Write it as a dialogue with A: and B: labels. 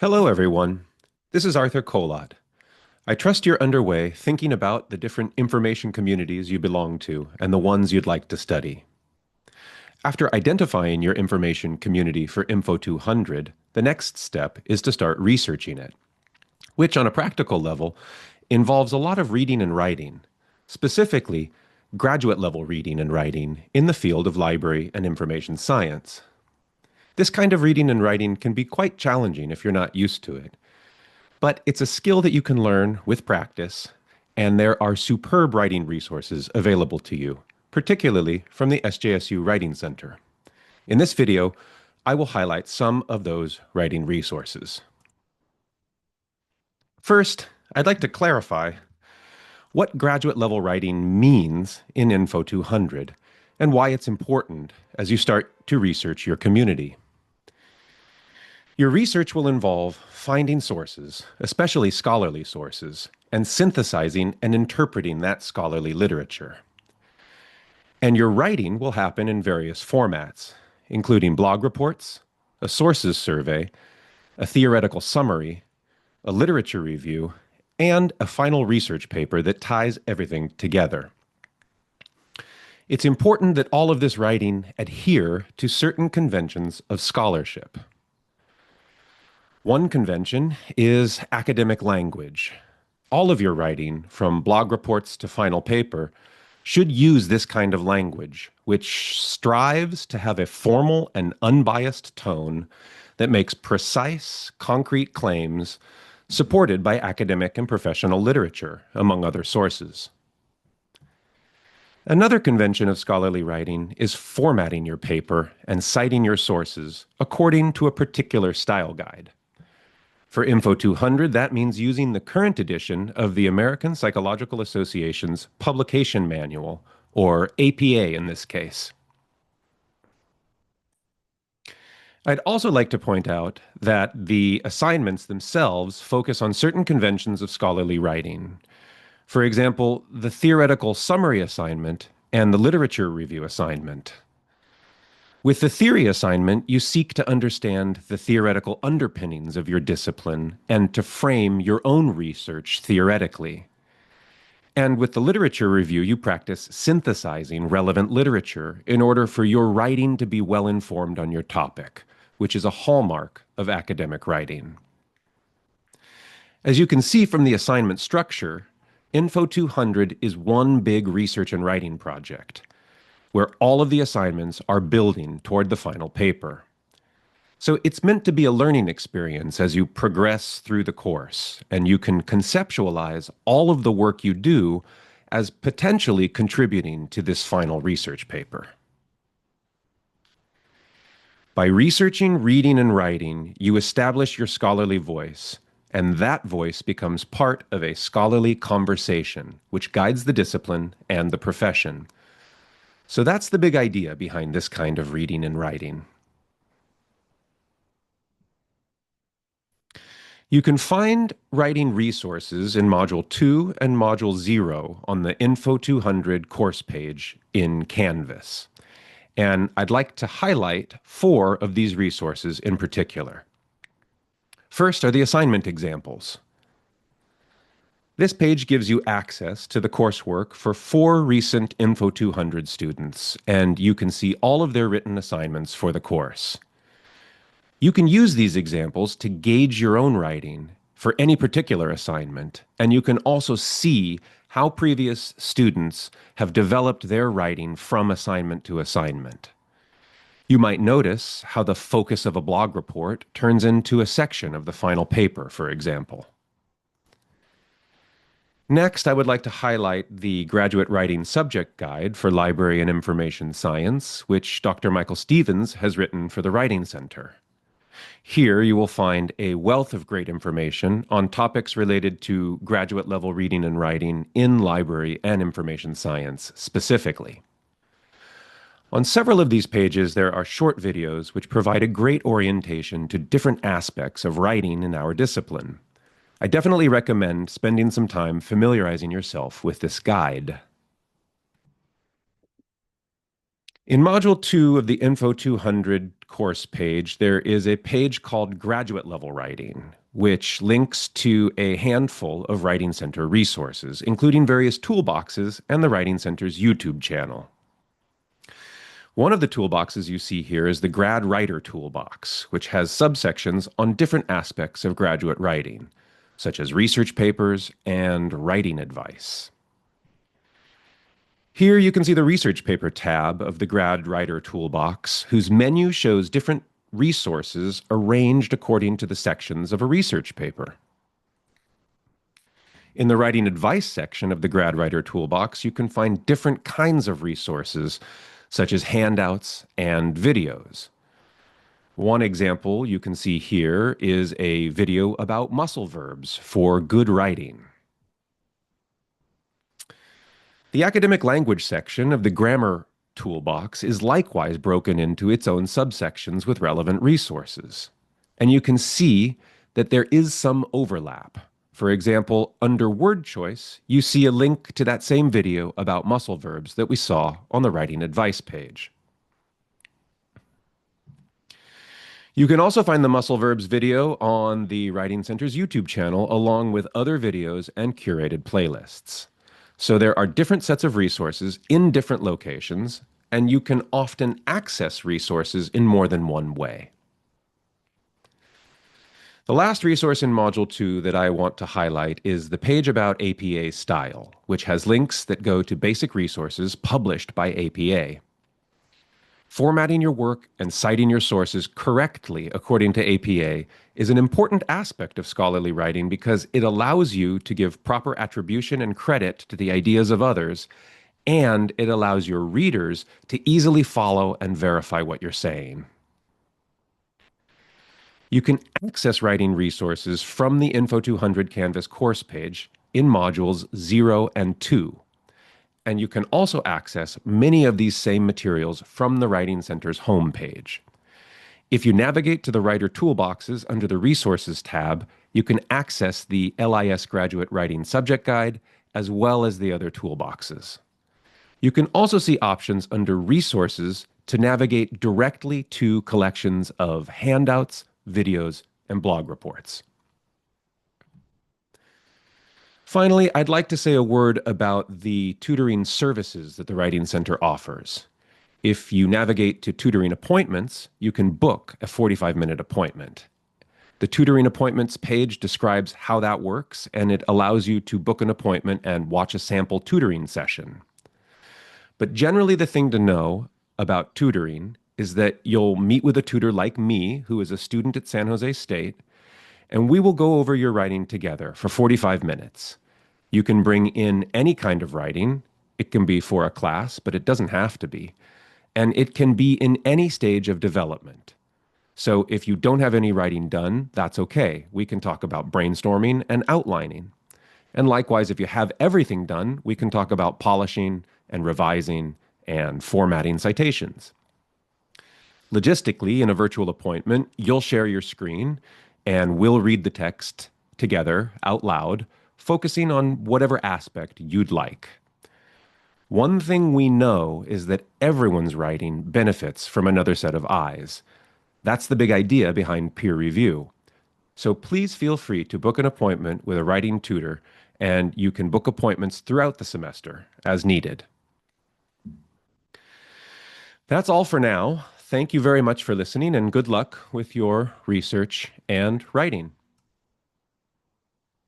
A: Hello, everyone. This is Arthur Kolot. I trust you're underway thinking about the different information communities you belong to and the ones you'd like to study. After identifying your information community for Info 200, the next step is to start researching it, which on a practical level involves a lot of reading and writing, specifically graduate level reading and writing in the field of library and information science. This kind of reading and writing can be quite challenging if you're not used to it. But it's a skill that you can learn with practice, and there are superb writing resources available to you, particularly from the SJSU Writing Center. In this video, I will highlight some of those writing resources. First, I'd like to clarify what graduate level writing means in Info 200 and why it's important as you start to research your community. Your research will involve finding sources, especially scholarly sources, and synthesizing and interpreting that scholarly literature. And your writing will happen in various formats, including blog reports, a sources survey, a theoretical summary, a literature review, and a final research paper that ties everything together. It's important that all of this writing adhere to certain conventions of scholarship. One convention is academic language. All of your writing, from blog reports to final paper, should use this kind of language, which strives to have a formal and unbiased tone that makes precise, concrete claims supported by academic and professional literature, among other sources. Another convention of scholarly writing is formatting your paper and citing your sources according to a particular style guide. For Info 200, that means using the current edition of the American Psychological Association's Publication Manual, or APA in this case. I'd also like to point out that the assignments themselves focus on certain conventions of scholarly writing. For example, the theoretical summary assignment and the literature review assignment. With the theory assignment, you seek to understand the theoretical underpinnings of your discipline and to frame your own research theoretically. And with the literature review, you practice synthesizing relevant literature in order for your writing to be well informed on your topic, which is a hallmark of academic writing. As you can see from the assignment structure, Info 200 is one big research and writing project, where all of the assignments are building toward the final paper. So it's meant to be a learning experience as you progress through the course, and you can conceptualize all of the work you do as potentially contributing to this final research paper. By researching, reading, and writing, you establish your scholarly voice, and that voice becomes part of a scholarly conversation, which guides the discipline and the profession. So that's the big idea behind this kind of reading and writing. You can find writing resources in Module 2 and Module 0 on the Info 200 course page in Canvas. And I'd like to highlight 4 of these resources in particular. First are the assignment examples. This page gives you access to the coursework for 4 recent Info 200 students, and you can see all of their written assignments for the course. You can use these examples to gauge your own writing for any particular assignment, and you can also see how previous students have developed their writing from assignment to assignment. You might notice how the focus of a blog report turns into a section of the final paper, for example. Next, I would like to highlight the Graduate Writing Subject Guide for Library and Information Science, which Dr. Michael Stevens has written for the Writing Center. Here you will find a wealth of great information on topics related to graduate level reading and writing in library and information science specifically. On several of these pages, there are short videos which provide a great orientation to different aspects of writing in our discipline. I definitely recommend spending some time familiarizing yourself with this guide. In Module 2 of the Info 200 course page, there is a page called Graduate Level Writing, which links to a handful of Writing Center resources, including various toolboxes and the Writing Center's YouTube channel. One of the toolboxes you see here is the Grad Writer Toolbox, which has subsections on different aspects of graduate writing, such as research papers and writing advice. Here you can see the research paper tab of the Grad Writer Toolbox, whose menu shows different resources arranged according to the sections of a research paper. In the writing advice section of the Grad Writer Toolbox, you can find different kinds of resources, such as handouts and videos. One example you can see here is a video about muscle verbs for good writing. The academic language section of the grammar toolbox is likewise broken into its own subsections with relevant resources. And you can see that there is some overlap. For example, under word choice, you see a link to that same video about muscle verbs that we saw on the writing advice page. You can also find the muscle verbs video on the Writing Center's YouTube channel, along with other videos and curated playlists. So there are different sets of resources in different locations, and you can often access resources in more than one way. The last resource in Module 2 that I want to highlight is the page about APA style, which has links that go to basic resources published by APA. Formatting your work and citing your sources correctly according to APA is an important aspect of scholarly writing because it allows you to give proper attribution and credit to the ideas of others, and it allows your readers to easily follow and verify what you're saying. You can access writing resources from the Info 200 Canvas course page in modules 0 and 2. And you can also access many of these same materials from the Writing Center's homepage. If you navigate to the Writer Toolboxes under the Resources tab, you can access the LIS Graduate Writing Subject Guide as well as the other toolboxes. You can also see options under Resources to navigate directly to collections of handouts, videos, and blog reports. Finally, I'd like to say a word about the tutoring services that the Writing Center offers. If you navigate to tutoring appointments, you can book a 45-minute appointment. The tutoring appointments page describes how that works, and it allows you to book an appointment and watch a sample tutoring session. But generally, the thing to know about tutoring is that you'll meet with a tutor like me, who is a student at San Jose State, and we will go over your writing together for 45 minutes. You can bring in any kind of writing. It can be for a class, but it doesn't have to be. And it can be in any stage of development. So if you don't have any writing done, that's okay. We can talk about brainstorming and outlining. And likewise, if you have everything done, we can talk about polishing and revising and formatting citations. Logistically, in a virtual appointment, you'll share your screen and we'll read the text together out loud, focusing on whatever aspect you'd like. One thing we know is that everyone's writing benefits from another set of eyes. That's the big idea behind peer review. So please feel free to book an appointment with a writing tutor, and you can book appointments throughout the semester as needed. That's all for now. Thank you very much for listening, and good luck with your research and writing.